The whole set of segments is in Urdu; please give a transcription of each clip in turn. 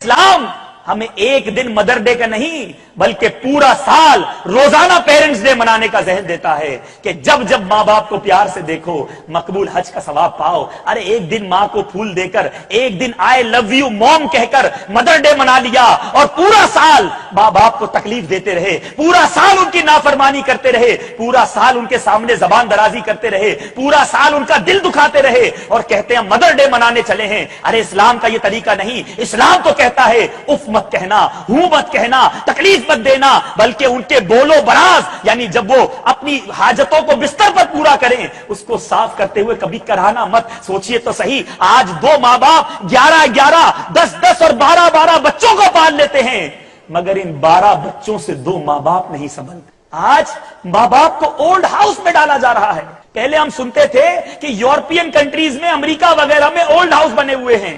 اسلام ہمیں ایک دن مدر ڈے کا نہیں بلکہ پورا سال روزانہ پیرنٹس ڈے منانے کا ذہن دیتا ہے کہ جب جب ماں باپ کو پیار سے دیکھو مقبول حج کا ثواب پاؤ. ارے ایک دن ماں کو پھول دے کر، ایک دن آئی لو یو موم کہہ کر مدر ڈے منا لیا، اور پورا سال ماں باپ کو تکلیف دیتے رہے، پورا سال ان کی نافرمانی کرتے رہے، پورا سال ان کے سامنے زبان درازی کرتے رہے، پورا سال ان کا دل دکھاتے رہے، اور کہتے ہیں مدر ڈے منانے چلے ہیں. ارے اسلام کا یہ طریقہ نہیں. اسلام تو کہتا ہے اف مت کہنا، ہوں مت کہنا، تکلیف مت دینا، بلکہ ان کے بولو براز، یعنی جب وہ اپنی حاجتوں کو بستر پر پورا کریں اس کو صاف کرتے ہوئے کبھی کرانا مت. سوچئے تو صحیح، آج دو ماں باپ 11 10 اور 12 بچوں کو پال لیتے ہیں، مگر ان 12 بچوں سے 2 ماں باپ نہیں سنبھلتے. آج ماں باپ کو اولڈ ہاؤس میں ڈالا جا رہا ہے. پہلے ہم سنتے تھے کہ یورپین کنٹریز میں، امریکہ وغیرہ میں اولڈ ہاؤس بنے ہوئے ہیں،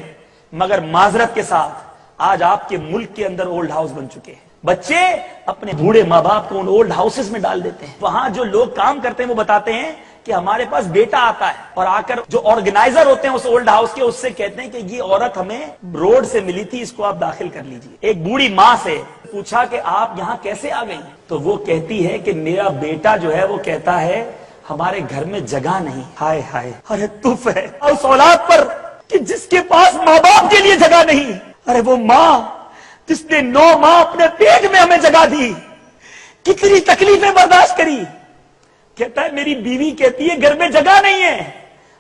مگر معذرت کے ساتھ آج آپ کے ملک کے اندر اولڈ ہاؤس بن چکے ہیں. بچے اپنے بوڑھے ماں باپ کو ان اولڈ ہاؤسز میں ڈال دیتے ہیں. وہاں جو لوگ کام کرتے ہیں وہ بتاتے ہیں کہ ہمارے پاس بیٹا آتا ہے اور آ کر جو آرگنائزر ہوتے ہیں اس اولڈ ہاؤس کے، اس سے کہتے ہیں کہ یہ عورت ہمیں روڈ سے ملی تھی، اس کو آپ داخل کر لیجئے. ایک بوڑھی ماں سے پوچھا کہ آپ یہاں کیسے آ گئی، تو وہ کہتی ہے کہ میرا بیٹا جو ہے وہ کہتا ہے ہمارے گھر میں جگہ نہیں. ہائے ہائے، ارے تف ہے اس اولاد پر کہ جس کے پاس ماں باپ کے لیے جگہ نہیں. ارے وہ ماں جس نے 9 ماہ اپنے پیٹ میں ہمیں جگہ دی، کتنی تکلیفیں برداشت کری. کہتا ہے میری بیوی کہتی ہے گھر میں جگہ نہیں ہے،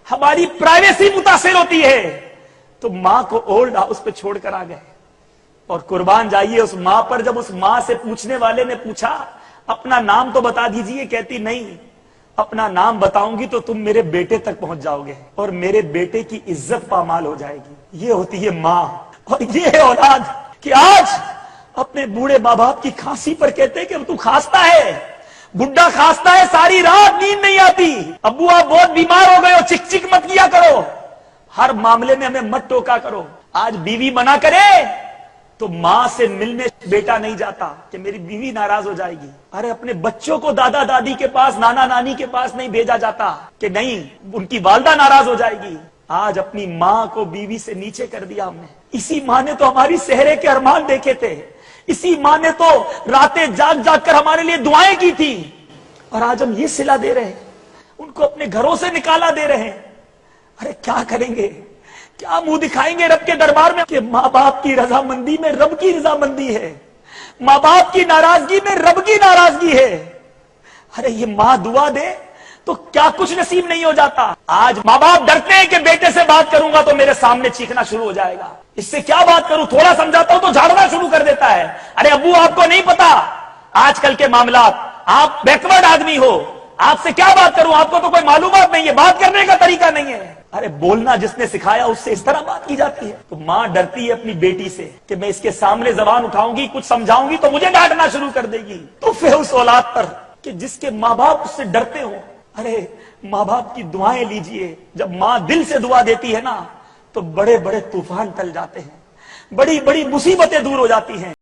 ہماری پرائیویسی متاثر ہوتی ہے. تو ماں کو اولڈ ہاؤس پہ چھوڑ کر آ گئے. اور قربان جائیے اس ماں پر. جب اس ماں سے پوچھنے والے نے پوچھا اپنا نام تو بتا دیجئے، کہتی نہیں، اپنا نام بتاؤں گی تو تم میرے بیٹے تک پہنچ جاؤ گے اور میرے بیٹے کی عزت پامال ہو جائے گی. یہ ہوتی ہے ماں، اور یہ ہے اولاد کہ آج اپنے بوڑھے ماں باپ کی کھانسی پر کہتے کہ تو کھانستا ہے، بڈھا کھانستا ہے، ساری رات نیند نہیں آتی، ابو آپ بہت بیمار ہو گئے ہو، چک چک مت کیا کرو، ہر معاملے میں ہمیں مت ٹوکا کرو. آج بیوی منع کرے تو ماں سے ملنے بیٹا نہیں جاتا کہ میری بیوی ناراض ہو جائے گی. ارے اپنے بچوں کو دادا دادی کے پاس، نانا نانی کے پاس نہیں بھیجا جاتا کہ نہیں ان کی والدہ ناراض ہو جائے گی. آج اپنی ماں کو بیوی سے نیچے کر دیا ہم نے. اسی ماں نے تو ہماری سحرے کے ارمان دیکھے تھے، اسی ماں نے تو راتیں جاگ جاگ کر ہمارے لیے دعائیں کی تھی، اور آج ہم یہ صلہ دے رہے ہیں، ان کو اپنے گھروں سے نکالا دے رہے ہیں. ارے کیا کریں گے، کیا منہ دکھائیں گے رب کے دربار میں کہ ماں باپ کی رضامندی میں رب کی رضامندی ہے، ماں باپ کی ناراضگی میں رب کی ناراضگی ہے. ارے یہ ماں دعا دے تو کیا کچھ نصیب نہیں ہو جاتا. آج ماں باپ ڈرتے ہیں کہ بیٹے سے بات کروں گا تو میرے سامنے چیخنا شروع ہو جائے گا، اس سے کیا بات کروں، تھوڑا سمجھاتا ہوں تو جھاڑنا شروع کر دیتا ہے. ارے ابو آپ کو نہیں پتا آج کل کے معاملات، آپ بیکورڈ آدمی ہو، آپ سے کیا بات کروں، آپ کو تو کوئی معلومات نہیں ہے، بات کرنے کا طریقہ نہیں ہے. ارے بولنا جس نے سکھایا اس سے اس طرح بات کی جاتی ہے. تو ماں ڈرتی ہے اپنی بیٹی سے کہ میں اس کے سامنے زبان اٹھاؤں گی، کچھ سمجھاؤں گی تو مجھے ڈانٹنا شروع کر دے گی. تو پھر اس اولاد پر کہ جس کے ماں باپ اس سے ڈرتے ہوں. ارے ماں باپ کی دعائیں لیجئے، جب ماں دل سے دعا دیتی ہے نا تو بڑے بڑے طوفان ٹل جاتے ہیں، بڑی بڑی مصیبتیں دور ہو جاتی ہیں.